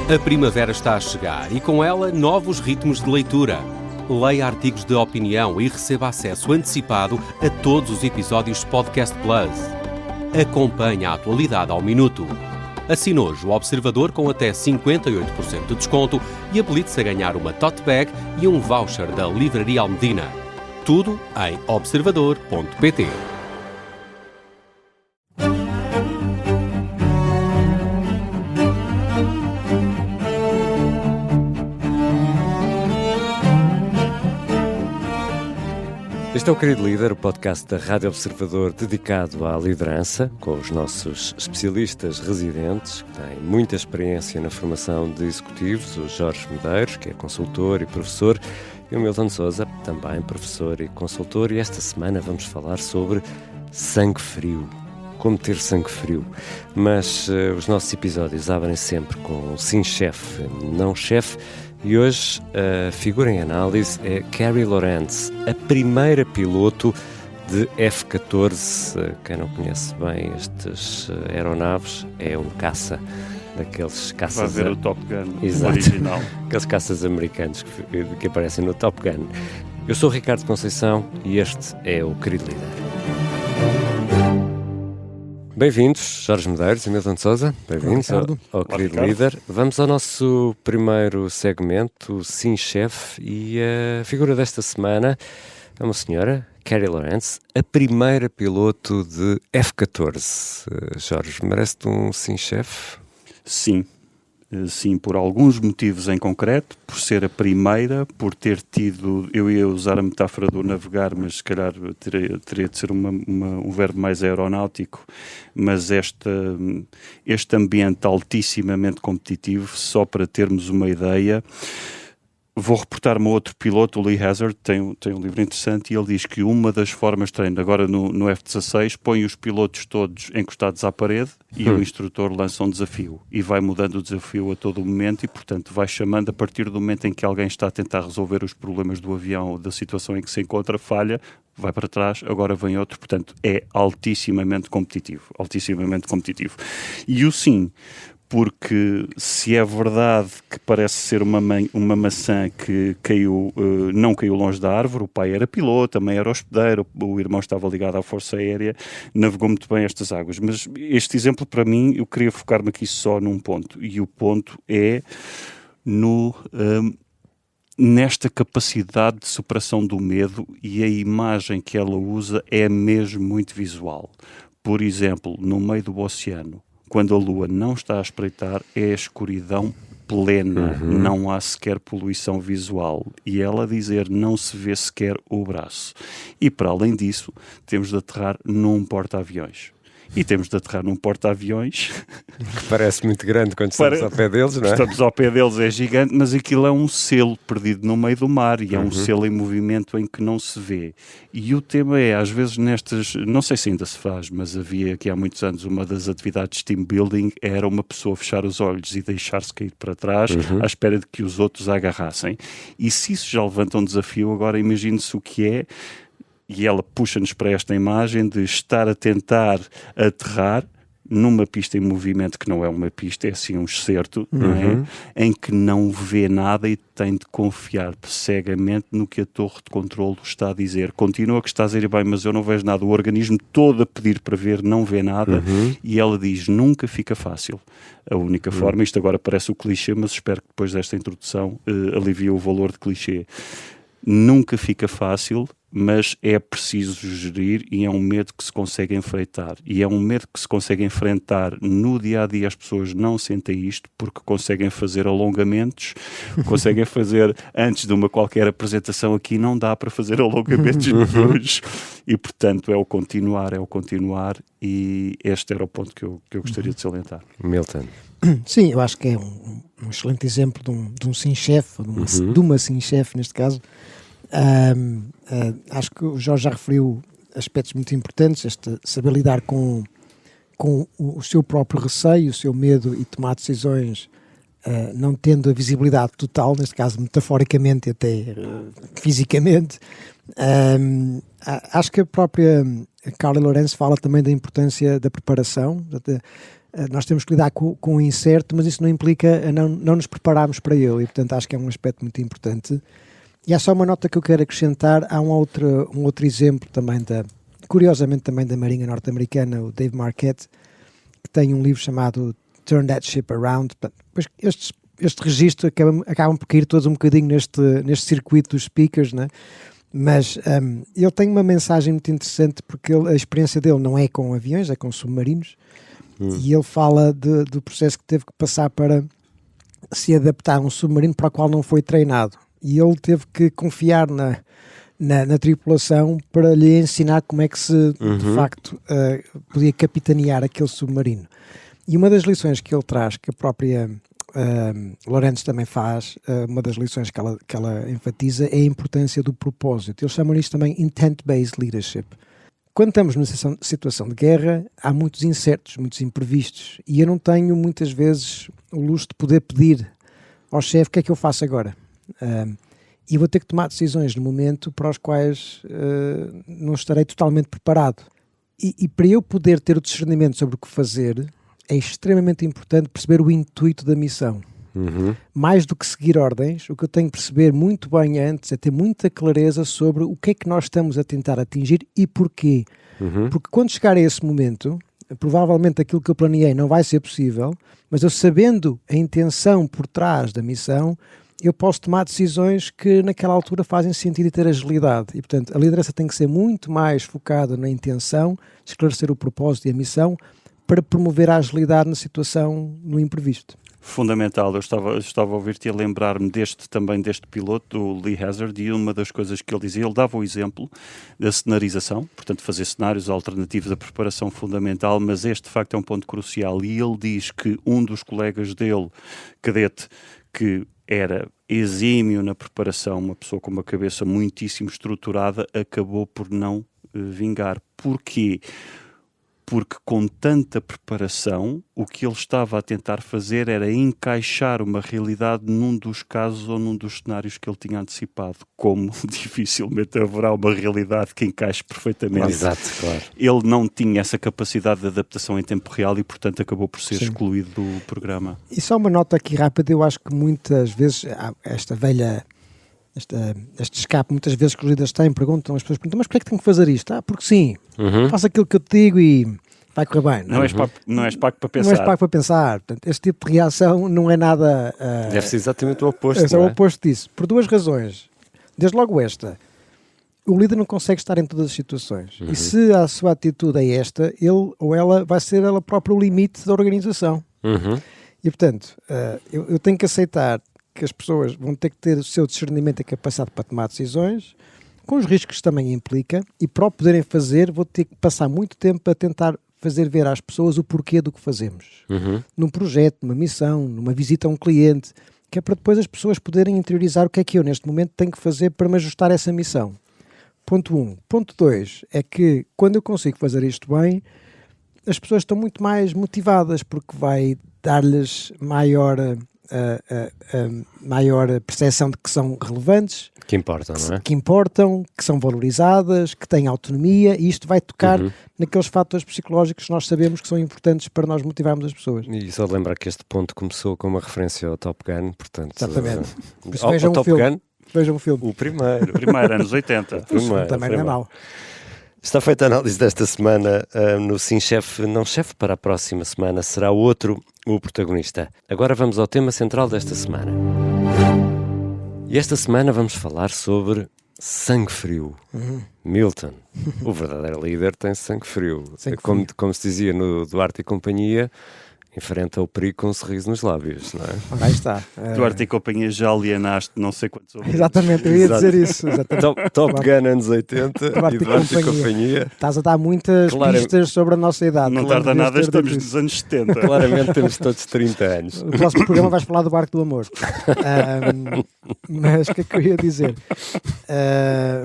A primavera está a chegar e com ela novos ritmos de leitura. Leia artigos de opinião e receba acesso antecipado a todos os episódios Podcast Plus. Acompanhe a atualidade ao minuto. Assine hoje o Observador com até 58% de desconto e habilite-se a ganhar uma tote bag e um voucher da Livraria Almedina. Tudo em observador.pt. Este é o Querido Líder, o podcast da Rádio Observador dedicado à liderança, com os nossos especialistas residentes, que têm muita experiência na formação de executivos, o Jorge Medeiros, que é consultor e professor, e o Milton Sousa, também professor e consultor, e esta semana vamos falar sobre sangue frio. Como ter sangue frio. Mas os nossos episódios abrem sempre com sim chefe, não chefe. E hoje a figura em análise é Carrie Lawrence, a primeira piloto de F-14. Quem não conhece bem estas aeronaves, é um caça, daqueles caças... Vai ver o Top Gun. Exato. Original. Aqueles caças americanos que aparecem no Top Gun. Eu sou o Ricardo Conceição e este é o Querido Líder. Bem-vindos, Jorge Medeiros e Milton Sousa. Bem-vindos ao Querido Líder. Vamos ao nosso primeiro segmento, Sim Chefe, e a figura desta semana é uma senhora, Carrie Lawrence, a primeira piloto de F-14. Jorge, merece-te um Sim Chefe? Sim. Sim, por alguns motivos em concreto, por ser a primeira, por ter tido, eu ia usar a metáfora do navegar, mas se calhar teria de ser um verbo mais aeronáutico, mas este ambiente altissimamente competitivo, só para termos uma ideia. Vou reportar-me a outro piloto, o Lee Hazard, tem um livro interessante, e ele diz que uma das formas de treino, agora no F-16, põe os pilotos todos encostados à parede e o instrutor lança um desafio e vai mudando o desafio a todo o momento e, portanto, vai chamando a partir do momento em que alguém está a tentar resolver os problemas do avião ou da situação em que se encontra, falha, vai para trás, agora vem outro, portanto, é altissimamente competitivo. E o sim, porque se é verdade que parece ser uma maçã que não caiu longe da árvore, o pai era piloto, a mãe era hospedeiro, o irmão estava ligado à Força Aérea, navegou muito bem estas águas. Mas este exemplo, para mim, eu queria focar-me aqui só num ponto, e o ponto é nesta capacidade de superação do medo, e a imagem que ela usa é mesmo muito visual. Por exemplo, no meio do oceano, quando a lua não está a espreitar, é a escuridão plena, não há sequer poluição visual. E ela dizer, não se vê sequer o braço. E para além disso, temos de aterrar num porta-aviões. E temos de aterrar num porta-aviões... Que parece muito grande quando estamos ao pé deles, não é? Estamos ao pé deles, é gigante, mas aquilo é um selo perdido no meio do mar e é um selo em movimento em que não se vê. E o tema é, às vezes nestas... Não sei se ainda se faz, mas havia aqui há muitos anos uma das atividades de team building, era uma pessoa fechar os olhos e deixar-se cair para trás à espera de que os outros a agarrassem. E se isso já levanta um desafio, agora imagine-se o que é. E ela puxa-nos para esta imagem de estar a tentar aterrar numa pista em movimento que não é uma pista, é assim um excerto, não é? Em que não vê nada e tem de confiar cegamente no que a torre de controlo está a dizer. Continua que estás a ir bem, mas eu não vejo nada. O organismo todo a pedir para ver, não vê nada. E ela diz, nunca fica fácil. A única forma, isto agora parece o clichê, mas espero que depois desta introdução alivie o valor de clichê. Nunca fica fácil, mas é preciso gerir e é um medo que se consegue enfrentar. E é um medo que se consegue enfrentar no dia-a-dia. As pessoas não sentem isto porque conseguem fazer alongamentos, conseguem fazer, antes de uma qualquer apresentação aqui, não dá para fazer alongamentos nenhuns. E, portanto, é o continuar, e este era o ponto que eu gostaria de salientar. Milton. Sim, eu acho que é um excelente exemplo de um sim-chefe, de uma sim-chefe neste caso. Acho que o Jorge já referiu aspectos muito importantes, saber lidar com o seu próprio receio, o seu medo e tomar decisões não tendo a visibilidade total, neste caso metaforicamente e até fisicamente. Acho que a própria Carrie Lawrence fala também da importância da preparação, nós temos que lidar com o incerto, mas isso não implica a não nos prepararmos para ele, e portanto acho que é um aspecto muito importante. E há só uma nota que eu quero acrescentar, há um outro exemplo também, curiosamente também da Marinha Norte-Americana, o Dave Marquette, que tem um livro chamado Turn That Ship Around. Pois este registro acabam por cair todos um bocadinho neste circuito dos speakers, né? Mas ele tem uma mensagem muito interessante, porque a experiência dele não é com aviões, é com submarinos, e ele fala do processo que teve que passar para se adaptar a um submarino para o qual não foi treinado, e ele teve que confiar na tripulação para lhe ensinar como é que se de facto podia capitanear aquele submarino. E uma das lições que ele traz, que a própria Lorenz também faz, uma das lições que ela enfatiza é a importância do propósito. Eles chamam isto também intent-based leadership. Quando estamos numa situação de guerra, há muitos incertos, muitos imprevistos, e eu não tenho muitas vezes o luxo de poder pedir ao chefe o que é que eu faço agora. E vou ter que tomar decisões no momento para os quais não estarei totalmente preparado. E para eu poder ter o discernimento sobre o que fazer, é extremamente importante perceber o intuito da missão. Mais do que seguir ordens, o que eu tenho que perceber muito bem antes é ter muita clareza sobre o que é que nós estamos a tentar atingir e porquê. Porque quando chegar a esse momento, provavelmente aquilo que eu planeei não vai ser possível, mas eu sabendo a intenção por trás da missão, eu posso tomar decisões que naquela altura fazem sentido e ter agilidade. E, portanto, a liderança tem que ser muito mais focada na intenção, esclarecer o propósito e a missão, para promover a agilidade na situação, no imprevisto. Fundamental. Eu estava a ouvir-te e a lembrar-me deste piloto, do Lee Hazard, e uma das coisas que ele dizia, ele dava o exemplo da cenarização, portanto fazer cenários alternativos, a preparação fundamental, mas este de facto é um ponto crucial, e ele diz que um dos colegas dele, cadete, que era exímio na preparação, uma pessoa com uma cabeça muitíssimo estruturada, acabou por não vingar. Porquê? Porque com tanta preparação, o que ele estava a tentar fazer era encaixar uma realidade num dos casos ou num dos cenários que ele tinha antecipado. Como dificilmente haverá uma realidade que encaixe perfeitamente. Exato, claro. Ele não tinha essa capacidade de adaptação em tempo real e, portanto, acabou por ser excluído do programa. E só uma nota aqui rápida, eu acho que muitas vezes há este escape, muitas vezes que os líderes têm, as pessoas perguntam, mas porquê é que tenho que fazer isto? Porque sim, faço aquilo que eu te digo e vai correr bem. Não és pago para pensar. Não és pago para pensar. Portanto, este tipo de reação não é nada... Deve ser exatamente o oposto. É o oposto disso. Por duas razões. Desde logo esta. O líder não consegue estar em todas as situações. E se a sua atitude é esta, ele ou ela vai ser ela própria o limite da organização. E, portanto, eu tenho que aceitar que as pessoas vão ter que ter o seu discernimento e capacidade para tomar decisões, com os riscos que também implica, e para o poderem fazer, vou ter que passar muito tempo a tentar fazer ver às pessoas o porquê do que fazemos. Num projeto, numa missão, numa visita a um cliente, que é para depois as pessoas poderem interiorizar o que é que eu, neste momento, tenho que fazer para me ajustar a essa missão. Ponto 1. Ponto 2 é que, quando eu consigo fazer isto bem, as pessoas estão muito mais motivadas, porque vai dar-lhes maior percepção de que são relevantes, que importam, não é? Que importam, que são valorizadas, que têm autonomia, e isto vai tocar naqueles fatores psicológicos que nós sabemos que são importantes para nós motivarmos as pessoas. E só lembrar que este ponto começou com uma referência ao Top Gun, portanto... Exatamente. Vejam o filme. Gun, vejam o filme. O primeiro, anos 80. Também não é mau. Está feita a análise desta semana no Sim Chefe, não chefe, para a próxima semana será outro o protagonista. Agora vamos ao tema central desta semana. E esta semana vamos falar sobre sangue frio. Milton, o verdadeiro líder, tem sangue frio. Como se dizia no Duarte e Companhia, enfrenta o perigo com um sorriso nos lábios, não é? Aí está. Duarte e Companhia, já alienaste não sei quantos ouvintes. Exatamente, eu ia dizer isso. Top Gun anos 80 Duarte e Duarte e Companhia. Estás a dar muitas pistas sobre a nossa idade. Não tarda nada, estamos nos anos 70. Claramente temos todos 30 anos. O próximo programa vais falar do Barco do Amor. Mas o que é que eu ia dizer?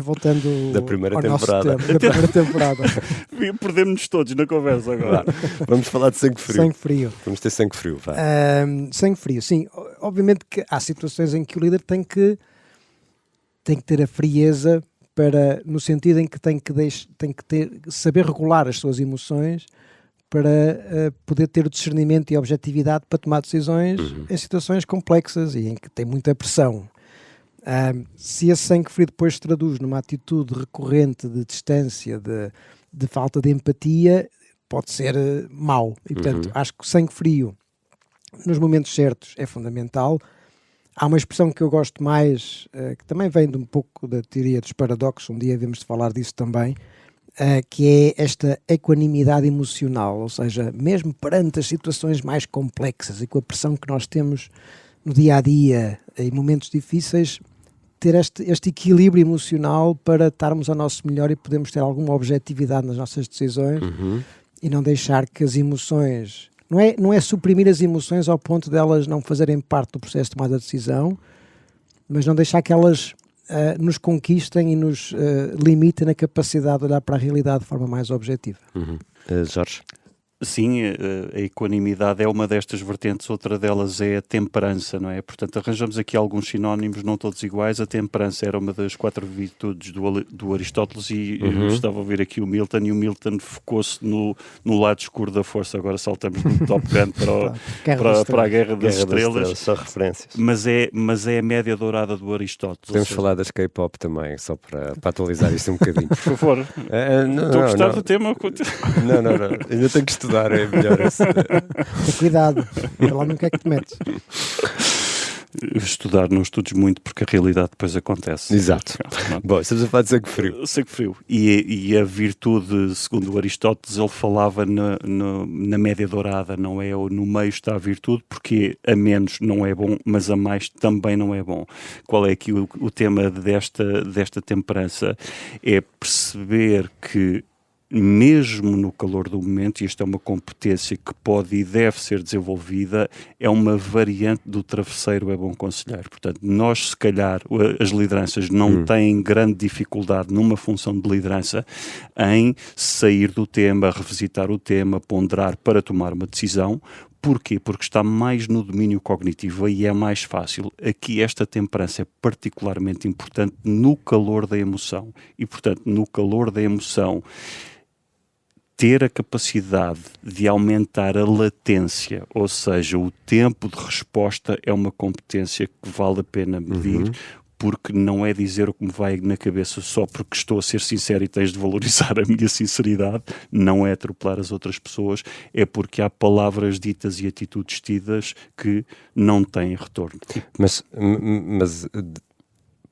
Voltando da primeira ao temporada. Nosso tema, da primeira temporada. Perdemos-nos todos na conversa agora. Vamos falar de sangue frio. Sangue frio. Vamos ter sangue frio, vá. Sangue frio, sim. Obviamente que há situações em que o líder tem que ter a frieza no sentido em que tem que saber regular as suas emoções para poder ter o discernimento e a objetividade para tomar decisões em situações complexas e em que tem muita pressão. Se esse sangue frio depois se traduz numa atitude recorrente de distância, de falta de empatia, pode ser mau. E, portanto, acho que o sangue frio, nos momentos certos, é fundamental. Há uma expressão que eu gosto mais, que também vem de um pouco da teoria dos paradoxos, um dia devemos falar disso também, que é esta equanimidade emocional, ou seja, mesmo perante as situações mais complexas e com a pressão que nós temos no dia-a-dia, em momentos difíceis, ter este equilíbrio emocional para estarmos ao nosso melhor e podermos ter alguma objetividade nas nossas decisões e não deixar que as emoções... Não é suprimir as emoções ao ponto de elas não fazerem parte do processo de tomada de decisão, mas não deixar que elas nos conquistem e nos limitem na capacidade de olhar para a realidade de forma mais objetiva. Jorge? Sim, a equanimidade é uma destas vertentes, outra delas é a temperança, não é? Portanto, arranjamos aqui alguns sinónimos, não todos iguais. A temperança era uma das 4 virtudes do Aristóteles e estava a ouvir aqui o Milton, e o Milton focou-se no lado escuro da força. Agora saltamos do Top Gun para a Guerra das Estrelas. Só referências. Mas é a média dourada do Aristóteles. Podemos falar das K-pop também, só para atualizar isto um bocadinho. Por favor. Estou a gostar do tema. Não. Ainda tenho que estudar. É melhor assim. Cuidado, para lá não quer que te metes. Estudar, não estudes muito, porque a realidade depois acontece. Exato. Bom, estamos a falar de sangue frio. Sangue frio. E a virtude, segundo Aristóteles, ele falava na média dourada, não é? Ou no meio está a virtude, porque a menos não é bom, mas a mais também não é bom. Qual é aqui o tema desta temperança? É perceber que mesmo no calor do momento, e esta é uma competência que pode e deve ser desenvolvida, é uma variante do travesseiro é bom conselheiro. Portanto, nós, se calhar, as lideranças não têm grande dificuldade numa função de liderança em sair do tema, revisitar o tema, ponderar para tomar uma decisão. Porquê? Porque está mais no domínio cognitivo e é mais fácil. Aqui esta temperança é particularmente importante no calor da emoção. E, portanto, no calor da emoção, ter a capacidade de aumentar a latência, ou seja, o tempo de resposta, é uma competência que vale a pena medir, porque não é dizer o que me vai na cabeça só porque estou a ser sincero e tens de valorizar a minha sinceridade, não é atropelar as outras pessoas, é porque há palavras ditas e atitudes tidas que não têm retorno. Mas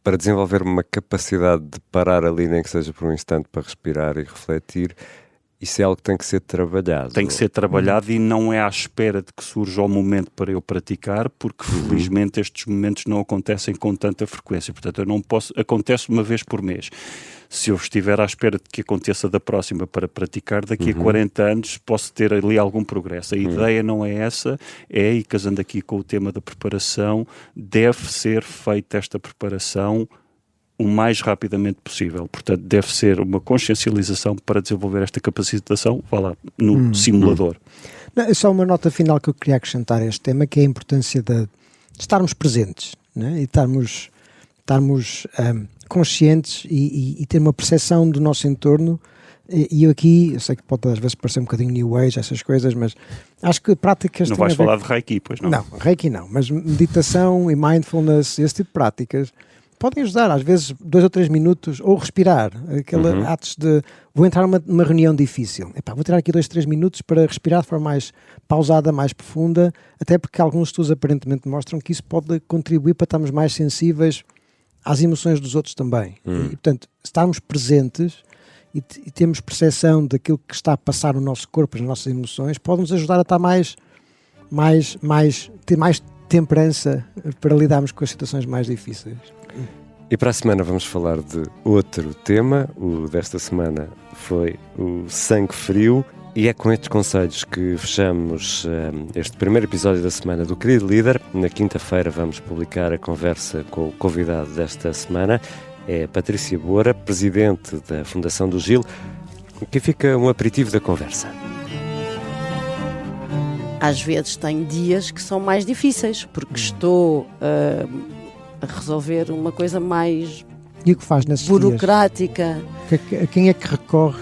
para desenvolver uma capacidade de parar ali, nem que seja por um instante, para respirar e refletir, isso é algo que tem que ser trabalhado. Tem que ser trabalhado e não é à espera de que surja o momento para eu praticar, porque felizmente estes momentos não acontecem com tanta frequência. Portanto, eu não posso... Acontece uma vez por mês. Se eu estiver à espera de que aconteça da próxima para praticar, daqui a 40 anos posso ter ali algum progresso. A ideia não é essa, e casando aqui com o tema da preparação, deve ser feita esta preparação o mais rapidamente possível. Portanto, deve ser uma consciencialização para desenvolver esta capacitação, vá lá, no simulador. Não, é só uma nota final que eu queria acrescentar a este tema, que é a importância de estarmos presentes, né? E estarmos conscientes e ter uma percepção do nosso entorno. E eu aqui, eu sei que pode às vezes parecer um bocadinho New Age, essas coisas, mas acho que práticas... Não vais falar de Reiki, pois não? Não, Reiki não, mas meditação e mindfulness, esse tipo de práticas podem ajudar, às vezes 2 ou 3 minutos, ou respirar, atos de, vou entrar numa reunião difícil, vou tirar aqui 2 ou 3 minutos para respirar de forma mais pausada, mais profunda, até porque alguns estudos aparentemente mostram que isso pode contribuir para estarmos mais sensíveis às emoções dos outros também. E, portanto, estarmos presentes e termos percepção daquilo que está a passar no nosso corpo, as nossas emoções, pode nos ajudar a estar ter mais temperança para lidarmos com as situações mais difíceis. E para a semana vamos falar de outro tema. O desta semana foi o sangue frio. E é com estes conselhos que fechamos este primeiro episódio da semana do Querido Líder. Na quinta-feira vamos publicar a conversa com o convidado desta semana. É a Patrícia Boura, presidente da Fundação do Gil. Aqui fica um aperitivo da conversa. Às vezes tenho dias que são mais difíceis, porque estou a resolver uma coisa mais e o que faz nesses burocrática. Dias? A quem é que recorre?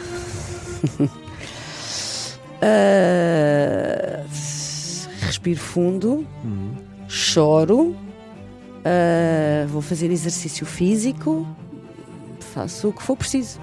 Respiro fundo, choro, vou fazer exercício físico, faço o que for preciso.